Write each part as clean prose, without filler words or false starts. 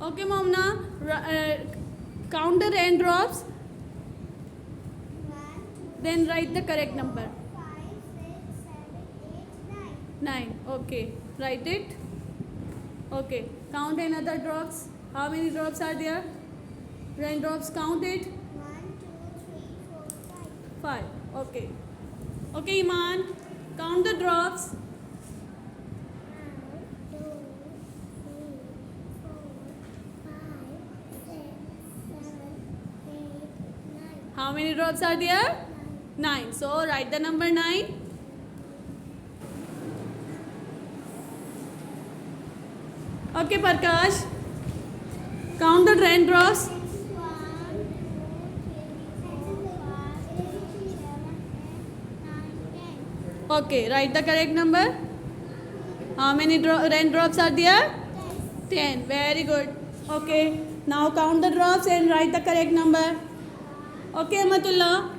Okay, Momna. Count the raindrops. 1, 2, Then write the correct number. 5, 6, 7, 8, 9. Okay. Write it. Okay. Count another drops. How many drops are there? Raindrops. Count it. 9. 1, 2, 3, 4, 5. 5. Okay. Okay, Iman. Count the drops. 1, 2, 3, 4, 5, 6, 7, 8, 9. How many drops are there? 9. So write the number 9. Okay, Prakash. Count the raindrops. 1, 2, 3, 4, 5, 6, 7, 8, 9, 10. Okay, write the correct number. How many raindrops are there? 10. Very good. Okay, now count the drops and write the correct number. Okay, Amatullah.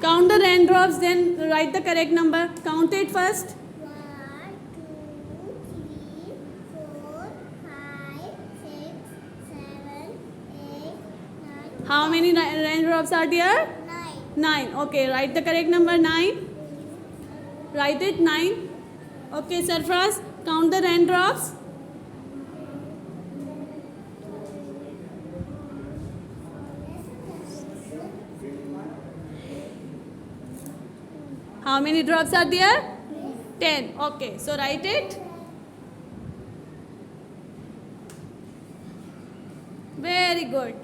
Count the raindrops, then write the correct number. Count it first. 1, 2, 3, 4, 5, 6, 7, 8, 9. How many raindrops are there? 9. 9. Okay, write the correct number 9. Write it 9. Okay, Sarfraz, count the raindrops. How many drops are there? 10. Okay, so write it. Very good.